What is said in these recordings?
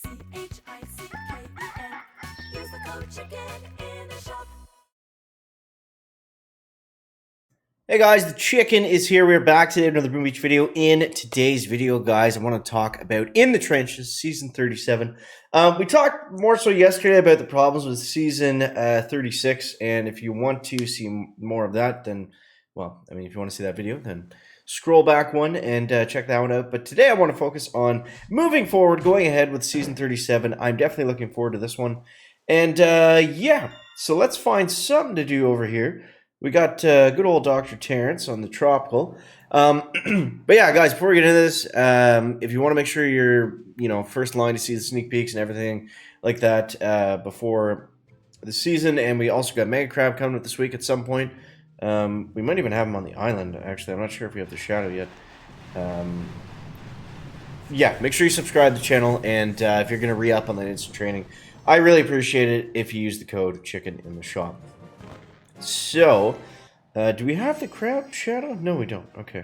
Use the code CHICKEN in the shop. Hey guys, the chicken is here. We're back today with another Boom Beach video. In today's video, guys, I want to talk about In the Trenches, Season 37. We talked more so yesterday about the problems with Season 36, and if you want to see more of that, then, well, I mean, if you want to see that video, then scroll back one and check that one out. But today I want to focus on moving forward, going ahead with Season 37. I'm definitely looking forward to this one. And yeah, so let's find something to do over here. We got good old Dr. Terrence on the tropical. But yeah, guys, before we get into this, if you want to make sure you're, first line to see the sneak peeks and everything like that before the season, and we also got Mega Crab coming up this week at some point. We might even have him on the island, actually. I'm not sure if we have the shadow yet. Yeah, make sure you subscribe to the channel, and if you're going to re-up on that instant training, I really appreciate it if you use the code CHICKEN in the shop. So, do we have the crab shadow? No, we don't. Okay.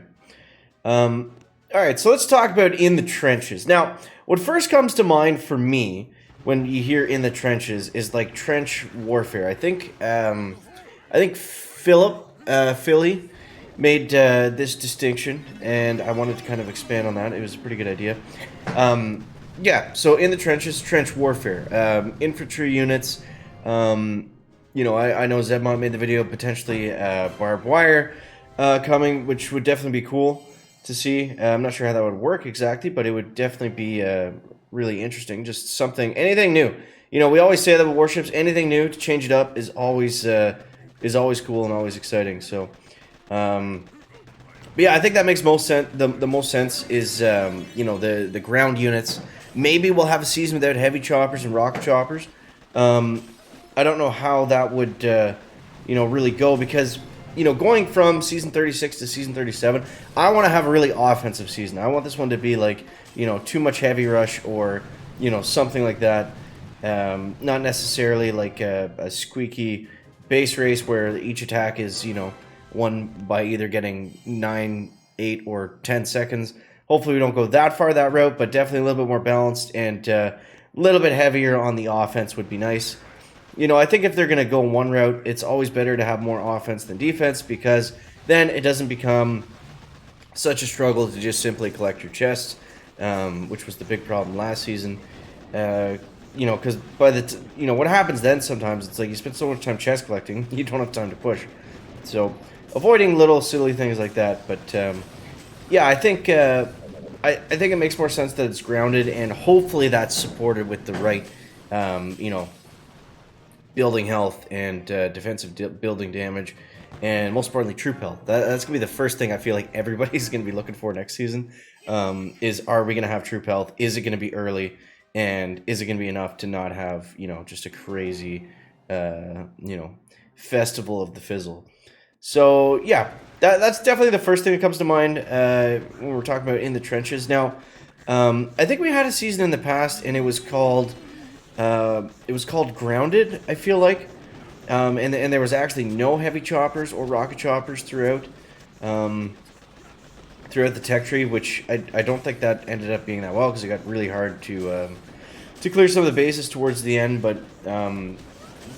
Alright, so let's talk about In the Trenches. Now, what first comes to mind for me when you hear In the Trenches is like trench warfare. I think Philly made this distinction, and I wanted to kind of expand on that. It was a pretty good idea. Yeah, so In the Trenches, trench warfare. Infantry units, I know Zedmont made the video, potentially barbed wire coming, which would definitely be cool to see. I'm not sure how that would work exactly, but it would definitely be really interesting. Just something, anything new. We always say that with warships, anything new to change it up is always cool and always exciting. So, but yeah, I think that makes most sense. The most sense is the ground units. Maybe we'll have a season without heavy choppers and rocket choppers. I don't know how that would, really go because, going from Season 36 to Season 37, I want to have a really offensive season. I want this one to be like, too much heavy rush or, something like that. Not necessarily like a squeaky base race where each attack is, won by either getting 9, 8, or 10 seconds. Hopefully we don't go that far that route, but definitely a little bit more balanced and a little bit heavier on the offense would be nice. I think if they're going to go one route, it's always better to have more offense than defense because then it doesn't become such a struggle to just simply collect your chests, which was the big problem last season. Because by what happens then sometimes, it's like you spend so much time chest collecting, you don't have time to push. So avoiding little silly things like that. But yeah, I think it makes more sense that it's grounded, and hopefully that's supported with the right, building health and defensive building damage, and most importantly, troop health. That's going to be the first thing I feel like everybody's going to be looking for next season, is are we going to have troop health? Is it going to be early? And is it going to be enough to not have, just a crazy, festival of the fizzle? So, yeah, that's definitely the first thing that comes to mind when we're talking about In the Trenches. Now, I think we had a season in the past, and it was called Grounded, I feel like, and there was actually no heavy choppers or rocket choppers throughout the tech tree, which I don't think that ended up being that well because it got really hard to clear some of the bases towards the end. But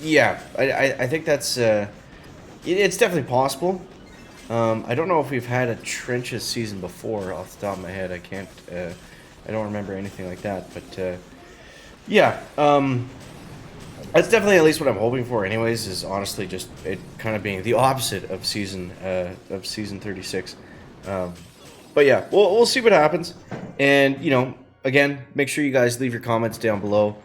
yeah, I think that's it's definitely possible. I don't know if we've had a trenches season before off the top of my head. I don't remember anything like that, but. Yeah, that's definitely at least what I'm hoping for. Anyways, is honestly just it kind of being the opposite of season 36. But yeah, we'll see what happens, and again, make sure you guys leave your comments down below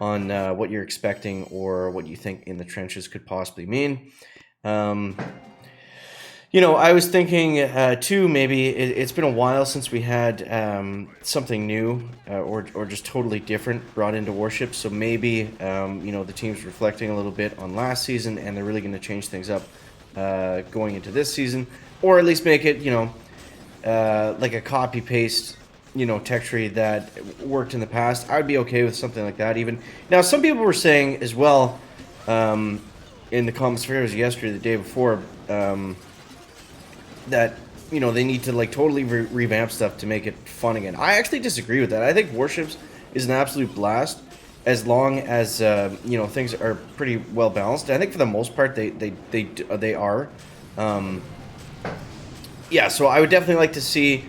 on what you're expecting or what you think In the Trenches could possibly mean. I was thinking, too, maybe it's been a while since we had something new or just totally different brought into Warships. So maybe, the team's reflecting a little bit on last season and they're really going to change things up going into this season. Or at least make it, like a copy-paste, tech tree that worked in the past. I'd be okay with something like that even. Now, some people were saying as well in the comments, I forget it was yesterday or the day before, that they need to like totally revamp stuff to make it fun again. I actually disagree with that. I think Warships is an absolute blast, as long as you know, things are pretty well balanced. And I think for the most part they are. Um, yeah, so I would definitely like to see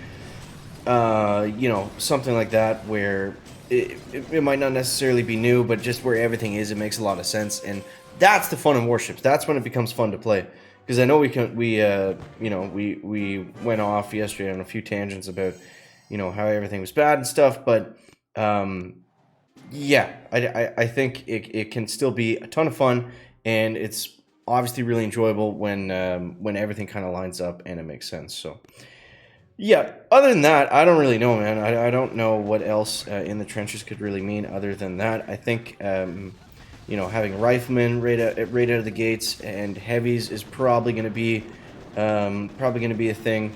you know, something like that where it might not necessarily be new, but just where everything is, it makes a lot of sense, and that's the fun in Warships. That's when it becomes fun to play. Because I know you know, we went off yesterday on a few tangents about, you know, how everything was bad and stuff, but yeah, I think it can still be a ton of fun, and it's obviously really enjoyable when everything kind of lines up and it makes sense. So yeah, other than that, I don't really know, man. I don't know what else in the trenches could really mean other than that. I think, you know, having riflemen right out of the gates and heavies is probably going to be a thing.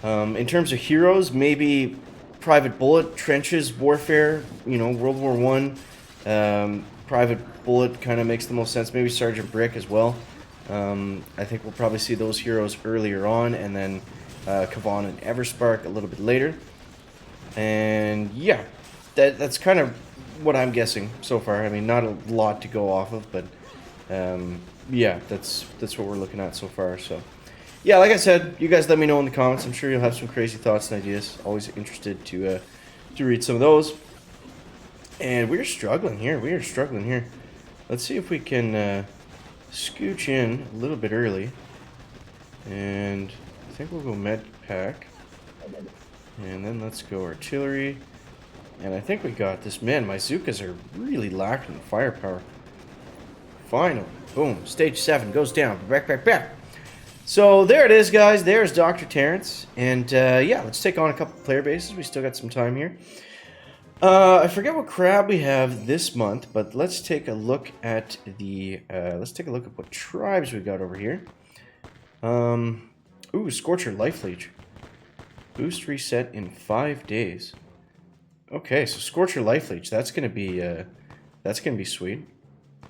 In terms of heroes, maybe Private Bullet, trenches, warfare, you know, World War One. Private Bullet kind of makes the most sense. Maybe Sergeant Brick as well. I think we'll probably see those heroes earlier on, and then Kavan and Everspark a little bit later. And yeah, that's kind of what I'm guessing so far. I mean, not a lot to go off of, but yeah, that's what we're looking at so far. So yeah, like I said, you guys let me know in the comments. I'm sure you'll have some crazy thoughts and ideas. Always interested to read some of those. And we're struggling here. Let's see if we can scooch in a little bit early. And I think we'll go med pack. And then let's go artillery. And I think we got this. Man, my Zukas are really lacking firepower. Finally. Boom. Stage 7 goes down. Back. So there it is, guys. There's Dr. Terrence. And yeah, let's take on a couple player bases. We still got some time here. I forget what crab we have this month, but let's take a look at the what tribes we got over here. Ooh, Scorcher Life Leech. Boost reset in 5 days. Okay, so Scorcher Life Leech, that's gonna be sweet.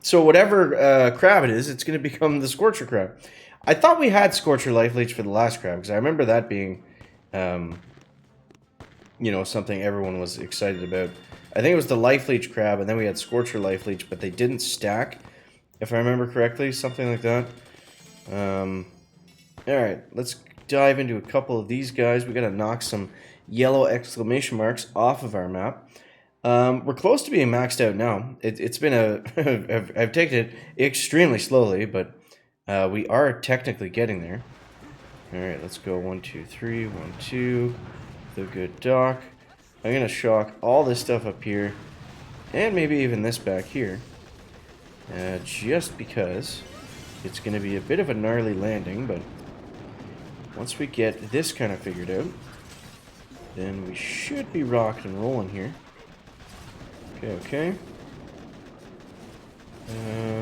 So whatever crab it is, it's gonna become the Scorcher crab. I thought we had Scorcher Life Leech for the last crab, because I remember that being you know, something everyone was excited about. I think it was the Life Leech crab, and then we had Scorcher Life Leech, but they didn't stack, if I remember correctly, something like that. Alright, let's dive into a couple of these guys. We gotta knock some yellow exclamation marks off of our map. We're close to being maxed out now. It's been I've taken it extremely slowly, but we are technically getting there. Alright, let's go 1, 2, 3, 1, 2. The good dock. I'm gonna shock all this stuff up here, and maybe even this back here, just because it's gonna be a bit of a gnarly landing. But once we get this kind of figured out, then we should be rocking and rolling here. Okay.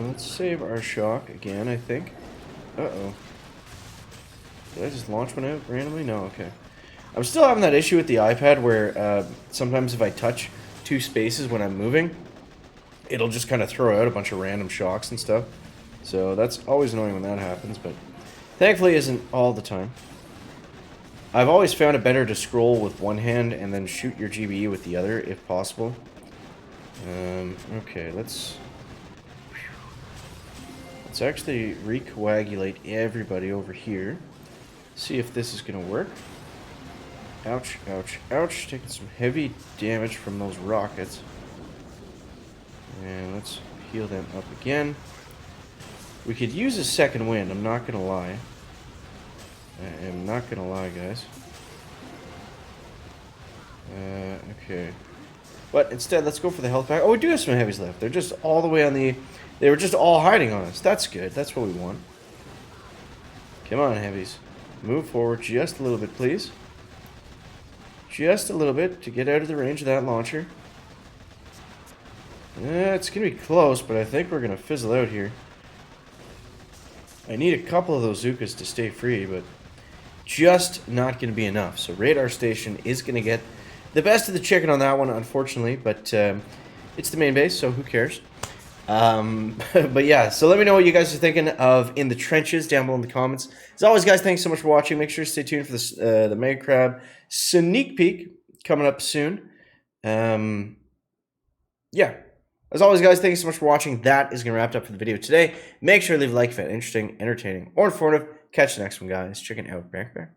Let's save our shock again, I think. Uh-oh. Did I just launch one out randomly? No, okay. I'm still having that issue with the iPad where sometimes if I touch two spaces when I'm moving, it'll just kind of throw out a bunch of random shocks and stuff. So that's always annoying when that happens, but thankfully isn't all the time. I've always found it better to scroll with one hand and then shoot your GBE with the other if possible. Okay, let's actually recoagulate everybody over here. See if this is gonna work. Ouch, ouch, ouch. Taking some heavy damage from those rockets. And let's heal them up again. We could use a second wind, I'm not gonna lie. I am not gonna lie, guys. Okay. But instead, let's go for the health pack. Oh, we do have some heavies left. They're just all the way on the... They were just all hiding on us. That's good. That's what we want. Come on, heavies. Move forward just a little bit, please. Just a little bit to get out of the range of that launcher. It's going to be close, but I think we're going to fizzle out here. I need a couple of those Zukas to stay free, but just not going to be enough. So Radar Station is going to get the best of the chicken on that one, unfortunately, but it's the main base, so who cares? But yeah, so let me know what you guys are thinking of in the trenches down below in the comments. As always, guys, thanks so much for watching. Make sure to stay tuned for this, the Mega Crab Sneak Peek coming up soon. yeah. As always, guys, thank you so much for watching. That is going to wrap it up for the video today. Make sure to leave a like if you found it interesting, entertaining, or informative. Catch you next one, guys. Chicken out, Bear.